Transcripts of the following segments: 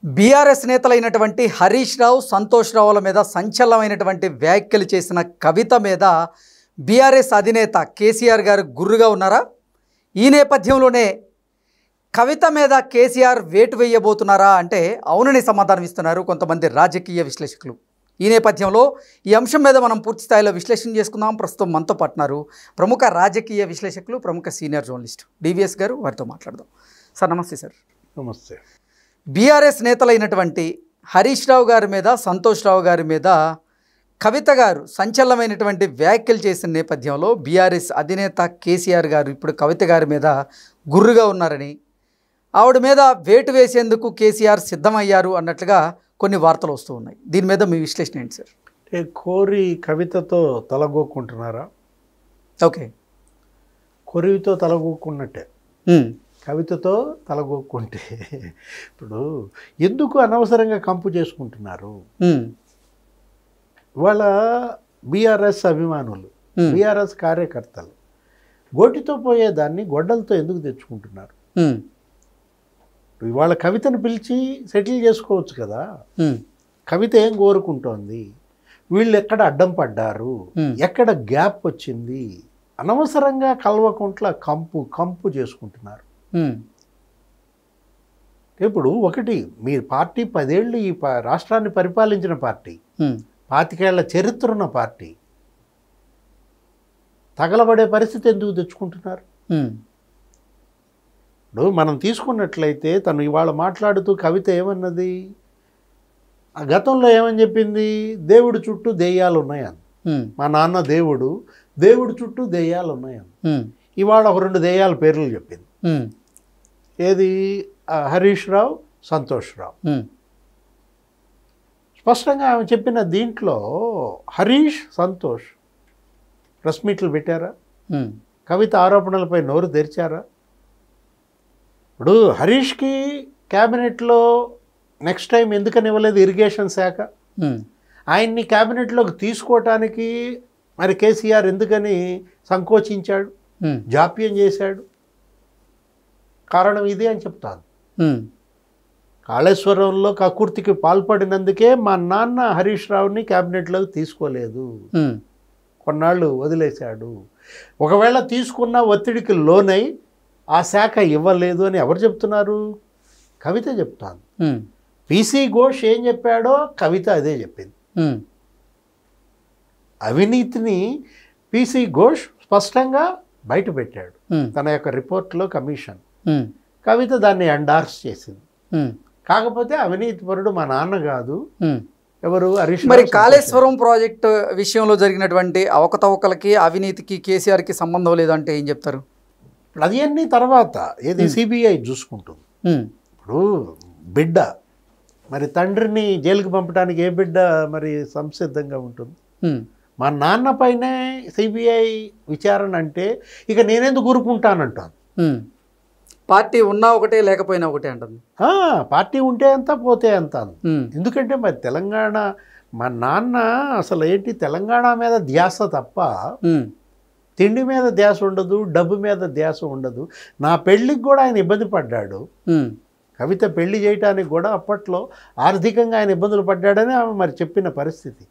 BRS నేతలైనటువంటి Harish Rao, Santosh Ravula మీద సంచలనమైనటువంటి వ్యాఖ్యలు చేసిన కవిత మీద బీఆర్ఎస్ అధినేత కేసీఆర్ గారు గుర్రుగా ఉన్నారా? ఈ నేపథ్యంలోనే కవిత మీద కేసీఆర్ వేటు వేయబోతున్నారా అంటే అవునని సమాధానం ఇస్తున్నారు కొంతమంది రాజకీయ విశ్లేషకులు. ఈ నేపథ్యంలో ఈ అంశం మీద మనం పూర్తి స్థాయిలో విశ్లేషణ చేసుకుందాం. ప్రస్తుతం మనతో పాటున్నారు ప్రముఖ రాజకీయ విశ్లేషకులు, ప్రముఖ సీనియర్ జర్నలిస్ట్ డివిఎస్ గారు. వారితో మాట్లాడదాం. సార్ నమస్తే. సార్ నమస్తే. బీఆర్ఎస్ నేతలైనటువంటి హరీష్ రావు గారి మీద, సంతోష్ రావు గారి మీద కవిత గారు సంచలనమైనటువంటి వ్యాఖ్యలు చేసిన నేపథ్యంలో బీఆర్ఎస్ అధినేత కేసీఆర్ గారు ఇప్పుడు కవిత గారి మీద గుర్రుగా ఉన్నారని, ఆవిడ మీద వేటు వేసేందుకు కేసీఆర్ సిద్ధమయ్యారు అన్నట్లుగా కొన్ని వార్తలు వస్తూ ఉన్నాయి. దీని మీద మీ విశ్లేషణ ఏంటి సార్? కోరి కవితతో తలగొక్కుంటున్నారా? ఓకే, కొరివితో తలగొక్కున్నట్టే కవితతో తలగొక్కుంటే ఇప్పుడు ఎందుకు అనవసరంగా కంపు చేసుకుంటున్నారు? వాళ్ళ బీఆర్ఎస్ అభిమానులు, బీఆర్ఎస్ కార్యకర్తలు గోటితో పోయేదాన్ని గొడ్డలతో ఎందుకు తెచ్చుకుంటున్నారు? ఇవాళ కవితను పిలిచి సెటిల్ చేసుకోవచ్చు కదా. కవిత ఏం కోరుకుంటోంది? వీళ్ళు ఎక్కడ అడ్డం పడ్డారు, ఎక్కడ గ్యాప్ వచ్చింది? అనవసరంగా కల్వకుంట్ల కంపు చేసుకుంటున్నారు. ఇప్పుడు ఒకటి, మీ పార్టీ 10 ఏళ్ళు ఈ రాష్ట్రాన్ని పరిపాలించిన పార్టీ, 25 ఏళ్ల చరిత్ర ఉన్న పార్టీ, తగలబడే పరిస్థితి ఎందుకు తెచ్చుకుంటున్నారు? ఇప్పుడు మనం తీసుకున్నట్లయితే తను ఇవాళ మాట్లాడుతూ కవిత ఏమన్నది? ఆ గతంలో ఏమని చెప్పింది? దేవుడి చుట్టూ దెయ్యాలు ఉన్నాయని. మా నాన్న దేవుడు చుట్టూ దెయ్యాలు ఉన్నాయని. ఇవాళ ఒక 2 దెయ్యాల పేర్లు చెప్పింది. ఏది? హరీష్ రావు, సంతోష్ రావు. స్పష్టంగా ఆమె చెప్పిన దీంట్లో హరీష్, సంతోష్ ప్రెస్ మీట్లు పెట్టారా? కవిత ఆరోపణలపై నోరు తెరిచారా? ఇప్పుడు హరీష్కి క్యాబినెట్లో నెక్స్ట్ టైం ఎందుకని ఇవ్వలేదు ఇరిగేషన్ శాఖ? ఆయన్ని క్యాబినెట్లోకి తీసుకోవటానికి మరి కేసీఆర్ ఎందుకని సంకోచించాడు, జాప్యం చేశాడు? కారణం ఇదే అని చెప్తాను. కాళేశ్వరంలో కకుర్తికి పాల్పడినందుకే మా నాన్న హరీష్ రావుని క్యాబినెట్లోకి తీసుకోలేదు, కొన్నాళ్ళు వదిలేశాడు. ఒకవేళ తీసుకున్న ఒత్తిడికి లోనై ఆ శాఖ ఇవ్వలేదు అని ఎవరు చెప్తున్నారు? కవిత చెప్తాను. పీసీ ఘోష్ ఏం చెప్పాడో కవిత అదే చెప్పింది. అవినీతిని పీసీ ఘోష్ స్పష్టంగా బయట పెట్టాడు తన యొక్క రిపోర్ట్లో. కమిషన్ కవిత దాన్ని ఎండార్స్ చేసింది. కాకపోతే అవినీతి పరుడు మా నాన్న కాదు, ఎవరు? హరీష్. మరి కాళేశ్వరం ప్రాజెక్టు విషయంలో జరిగినటువంటి అవకతవకలకి, అవినీతికి కేసీఆర్కి సంబంధం లేదంటే ఏం చెప్తారు? అది అన్నీ తర్వాత ఏది సిబిఐ చూసుకుంటుంది. ఇప్పుడు బిడ్డ మరి తండ్రిని జైలుకి పంపడానికి ఏ బిడ్డ మరి సంసిద్ధంగా ఉంటుంది? మా నాన్న పైనే సిబిఐ విచారణ అంటే ఇక నేనెందుకు ఊరుకుంటానంటాను. పార్టీ ఉన్నా ఒకటే, లేకపోయినా ఒకటే అంటుంది. పార్టీ ఉంటే ఎంత, పోతే ఎంత. ఎందుకంటే మరి తెలంగాణ, మా నాన్న అసలు ఏంటి, తెలంగాణ మీద ధ్యాస తప్ప తిండి మీద ధ్యాస ఉండదు, డబ్బు మీద ధ్యాస ఉండదు. నా పెళ్ళికి కూడా ఆయన ఇబ్బంది పడ్డాడు. కవిత పెళ్లి చేయటానికి కూడా అప్పట్లో ఆర్థికంగా ఆయన ఇబ్బందులు పడ్డాడని ఆమె మరి చెప్పిన పరిస్థితి.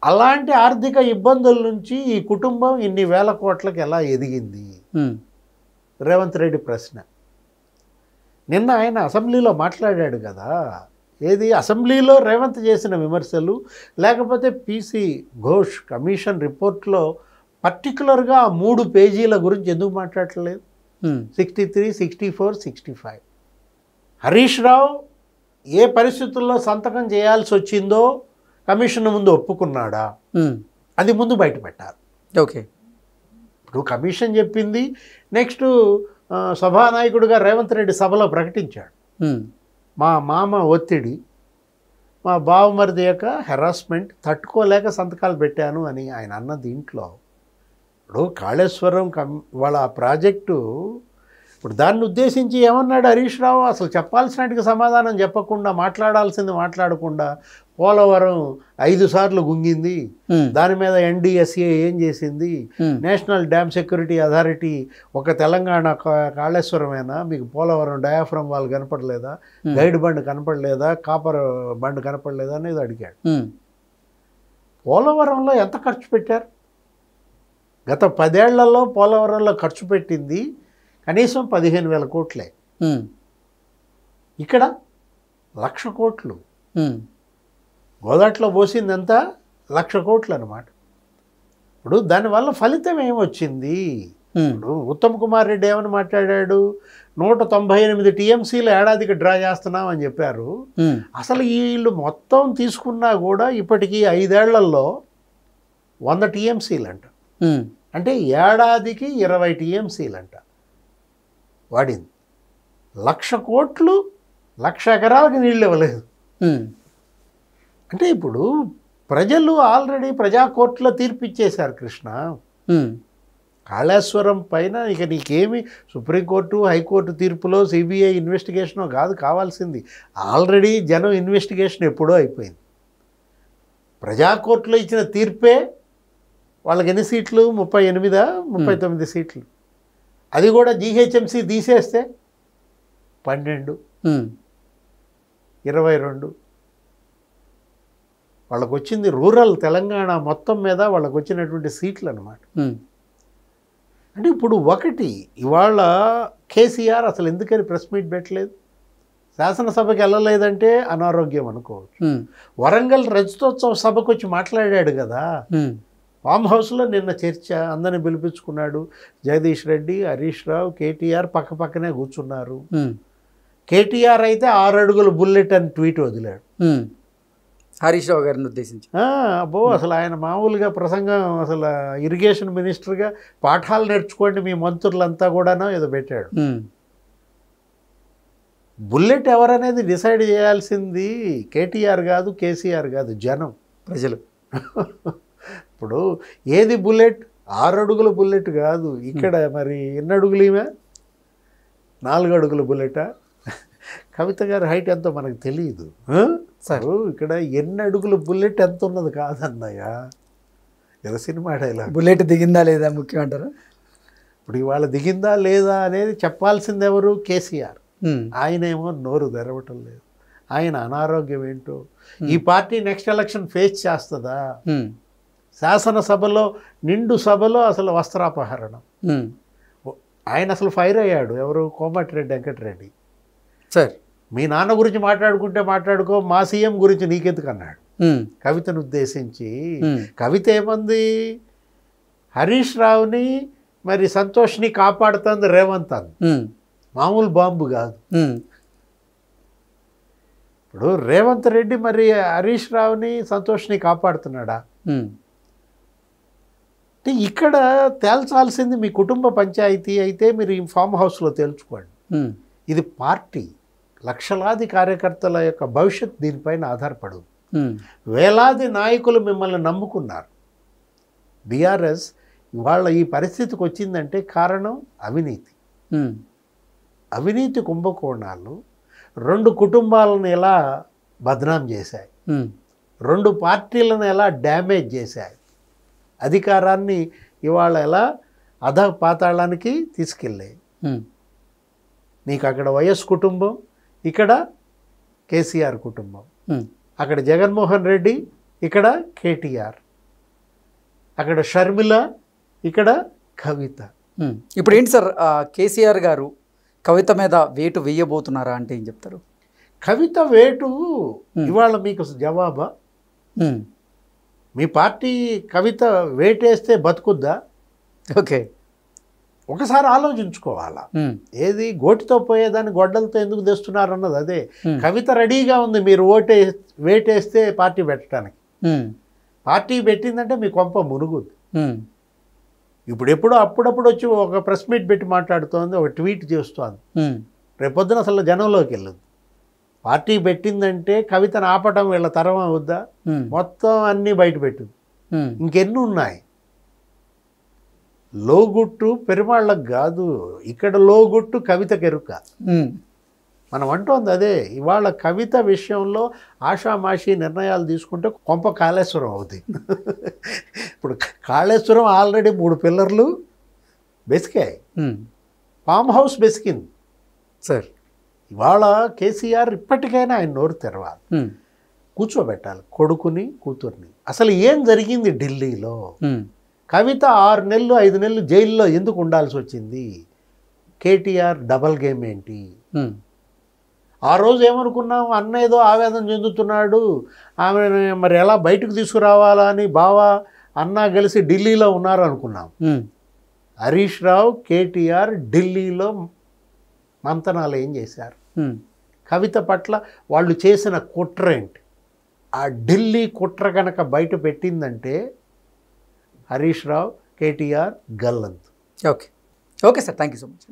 అలాంటి ఆర్థిక ఇబ్బందుల నుంచి ఈ కుటుంబం ఇన్ని వేల కోట్లకి ఎలా ఎదిగింది? రేవంత్ రెడ్డి ప్రశ్న. నిన్న ఆయన అసెంబ్లీలో మాట్లాడాడు కదా. ఏది? అసెంబ్లీలో రేవంత్ చేసిన విమర్శలు, లేకపోతే పీసీ ఘోష్ కమిషన్ రిపోర్ట్లో పర్టికులర్గా 3 పేజీల గురించి ఎందుకు మాట్లాడలేదు? 63, 64, 65. హరీష్ రావు ఏ పరిస్థితుల్లో సంతకం చేయాల్సి వచ్చిందో కమిషన్ ముందు ఒప్పుకున్నాడా? అది ముందు బయట పెట్టారు. ఓకే, ఇప్పుడు కమిషన్ చెప్పింది. నెక్స్ట్ సభానాయకుడిగా రేవంత్ రెడ్డి సభలో ప్రకటించాడు, మా మామ ఒత్తిడి, మా బావమరిది యొక్క హెరాస్మెంట్ తట్టుకోలేక సంతకాలు పెట్టాను అని ఆయన అన్న. దీంట్లో ఇప్పుడు కాళేశ్వరం వాళ్ళ ప్రాజెక్టు, ఇప్పుడు దాన్ని ఉద్దేశించి ఏమన్నాడు హరీష్ రావు? అసలు చెప్పాల్సినట్టుగా సమాధానం చెప్పకుండా, మాట్లాడాల్సింది మాట్లాడకుండా పోలవరం 5 సార్లు గుంగింది, దాని మీద NDSA ఏం చేసింది, నేషనల్ డ్యామ్ సెక్యూరిటీ అథారిటీ ఒక తెలంగాణ కాళేశ్వరమేనా, మీకు పోలవరం డయాఫ్రమ్ వాళ్ళు కనపడలేదా, గైడ్ బండ్ కనపడలేదా, కాపర్ బండ్ కనపడలేదా అనేది అడిగాడు. పోలవరంలో ఎంత ఖర్చు పెట్టారు? గత 10 ఏళ్లలో పోలవరంలో ఖర్చు పెట్టింది కనీసం 15,000 కోట్లే. ఇక్కడ 1,00,000 కోట్లు. గోదాట్లో పోసింది ఎంత? 1,00,000 కోట్లు అనమాట. ఇప్పుడు దానివల్ల ఫలితం ఏమొచ్చింది? ఇప్పుడు ఉత్తమ్ కుమార్ రెడ్డి ఏమని మాట్లాడాడు? 198 TMCలు ఏడాదికి డ్రా చేస్తున్నాం అని చెప్పారు. అసలు వీళ్ళు మొత్తం తీసుకున్నా కూడా ఇప్పటికీ 5 ఏళ్లలో 100 TMCలు అంట. అంటే ఏడాదికి 20 TMCలు అంట వాడింది. 1,00,000 కోట్లు 1,00,000 ఎకరాలకు నీళ్ళు ఇవ్వలేదు. అంటే ఇప్పుడు ప్రజలు ఆల్రెడీ ప్రజా కోర్టులో తీర్పిచ్చేశారు కృష్ణ. కాళేశ్వరం పైన ఇక నీకేమి సుప్రీంకోర్టు హైకోర్టు తీర్పులో CBI ఇన్వెస్టిగేషనో కాదు కావాల్సింది. ఆల్రెడీ జనం ఇన్వెస్టిగేషన్ ఎప్పుడో అయిపోయింది. ప్రజా కోర్టులో ఇచ్చిన తీర్పే వాళ్ళకి ఎన్ని సీట్లు? 38, 39 సీట్లు. అది కూడా GHMC తీసేస్తే 12, 22. వాళ్ళకు వచ్చింది రూరల్ తెలంగాణ మొత్తం మీద వాళ్ళకు వచ్చినటువంటి సీట్లు అనమాట. అంటే ఇప్పుడు ఒకటి ఇవాళ కేసీఆర్ అసలు ఎందుకని ప్రెస్ మీట్ పెట్టలేదు? శాసనసభకి వెళ్ళలేదంటే అనారోగ్యం అనుకోవచ్చు. వరంగల్ రజతోత్సవ సభకు వచ్చి మాట్లాడాడు కదా, ఫామ్ హౌస్లో నిన్న చర్చ, అందరిని పిలిపించుకున్నాడు. జగదీష్ రెడ్డి, హరీష్ రావు, KTR పక్క పక్కనే కూర్చున్నారు. KTR అయితే 6 అడుగుల బుల్లెట్ అని ట్వీట్ వదిలాడు హరీష్ రావు గారిని ఉద్దేశించి. అబ్బో అసలు ఆయన మామూలుగా ప్రసంగం అసలు ఇరిగేషన్ మినిస్టర్గా పాఠాలు నేర్చుకోండి మీ మంత్రులంతా కూడానో ఏదో పెట్టాడు. బుల్లెట్ ఎవరనేది డిసైడ్ చేయాల్సింది KTR కాదు, KCR కాదు, జనం, ప్రజలు. ఇప్పుడు ఏది బుల్లెట్? 6 అడుగుల బుల్లెట్ కాదు. ఇక్కడ మరి ఎన్ని అడుగులు? ఈమె 4 అడుగుల బుల్లెటా? కవిత గారి హైట్ ఎంతో మనకు తెలియదు. సార్ ఇక్కడ ఎన్ని అడుగుల బుల్లెట్ ఎంత ఉన్నది కాదన్నయ్య. ఏదో సినిమా డైలాగ్. బుల్లెట్ దిగిందా లేదా ముఖ్యం అంటారా? ఇప్పుడు ఇవాళ దిగిందా లేదా అనేది చెప్పాల్సింది ఎవరు? కేసీఆర్. ఆయనేమో నోరు తెరవటం లేదు. ఆయన అనారోగ్యం ఏంటో. ఈ పార్టీ నెక్స్ట్ ఎలక్షన్ ఫేస్ చేస్తుందా? శాసనసభలో నిండు సభలో అసలు వస్త్రాపహరణం. ఆయన అసలు ఫైర్ అయ్యాడు. ఎవరు? కోమటిరెడ్డి వెంకటరెడ్డి. సార్ మీ నాన్న గురించి మాట్లాడుకుంటే మాట్లాడుకో, మా సీఎం గురించి నీకెందుకు అన్నాడు కవితను ఉద్దేశించి. కవిత ఏమంది? హరీష్ రావుని మరి సంతోష్ని కాపాడుతుంది రేవంత్ అంది. మామూలు బాంబు కాదు. ఇప్పుడు రేవంత్ రెడ్డి మరి హరీష్ రావుని సంతోష్ని కాపాడుతున్నాడా? అంటే ఇక్కడ తేల్చాల్సింది మీ కుటుంబ పంచాయతీ అయితే మీరు ఈ ఫామ్ హౌస్లో తేల్చుకోండి. ఇది పార్టీ, లక్షలాది కార్యకర్తల యొక్క భవిష్యత్ దీనిపైన ఆధారపడు. వేలాది నాయకులు మిమ్మల్ని నమ్ముకున్నారు. బీఆర్ఎస్ ఇవాళ ఈ పరిస్థితికి వచ్చిందంటే కారణం అవినీతి. అవినీతి కుంభకోణాలు 2 కుటుంబాలను ఎలా బదనాం చేశాయి, 2 పార్టీలను ఎలా డ్యామేజ్ చేశాయి, అధికారాన్ని ఇవాళ ఎలా అధపాతాళానికి తీసుకెళ్ళాయి. నీకు అక్కడ వైఎస్ కుటుంబం, ఇక్కడ కేసీఆర్ కుటుంబం, అక్కడ జగన్మోహన్ రెడ్డి, ఇక్కడ KTR, అక్కడ షర్మిల, ఇక్కడ కవిత. ఇప్పుడు ఏంటి సార్ కేసీఆర్ గారు కవిత మీద వేటు వేయబోతున్నారా అంటే ఏం చెప్తారు? కవిత వేటు ఇవాళ మీకు జవాబా? మీ పార్టీ కవిత వేటేస్తే బతుకుద్దా? ఓకే, ఒకసారి ఆలోచించుకోవాలా. ఏది గోటితో పోయేదాన్ని గొడ్డలతో ఎందుకు తెస్తున్నారు అన్నది అదే. కవిత రెడీగా ఉంది మీరు వేటేస్తే పార్టీ పెట్టడానికి. పార్టీ పెట్టిందంటే మీ కొంప మునుగుద్ది. ఇప్పుడు ఎప్పుడో అప్పుడప్పుడు వచ్చి ఒక ప్రెస్ మీట్ పెట్టి మాట్లాడుతోంది, ఒక ట్వీట్ చేస్తోంది. రేపొద్దున అసలు జనంలోకి వెళ్ళదు. పార్టీ పెట్టిందంటే కవితను ఆపటం వీళ్ళ తరం అవుద్దా? మొత్తం అన్నీ బయట పెట్టింది. ఇంకెన్ని ఉన్నాయి? లోగుట్టు పెరుమాళ్ళకు కాదు, ఇక్కడ లోగుట్టు కవిత కెరుక. మనం అంటోంది అదే. ఇవాళ కవిత విషయంలో ఆషామాషి నిర్ణయాలు తీసుకుంటే కొంప కాళేశ్వరం అవుతుంది. ఇప్పుడు కాళేశ్వరం ఆల్రెడీ 3 పిల్లర్లు బెసికాయి, ఫామ్ హౌస్ బెసికింది సార్. ఇవాళ కేసీఆర్ ఇప్పటికైనా ఆయన నోరు తెరవాలి, కూర్చోబెట్టాలి కొడుకుని కూతుర్ని. అసలు ఏం జరిగింది ఢిల్లీలో? కవిత 6 నెలలు 5 నెలలు జైల్లో ఎందుకు ఉండాల్సి వచ్చింది? కేటీఆర్ డబల్ గేమ్ ఏంటి? ఆ రోజు ఏమనుకున్నాం, అన్న ఏదో ఆవేదన చెందుతున్నాడు, ఆమె మరి ఎలా బయటకు తీసుకురావాలా అని బావా అన్న కలిసి ఢిల్లీలో ఉన్నారు అనుకున్నాం. హరీష్ రావు కేటీఆర్ ఢిల్లీలో మంతనాలు ఏం చేశారు? కవిత పట్ల వాళ్ళు చేసిన కుట్ర ఏంటి? ఆ ఢిల్లీ కుట్ర కనుక బయట పెట్టిందంటే హరీష్ రావు కేటీఆర్ గల్లంత్. Okay okay sir, thank you so much.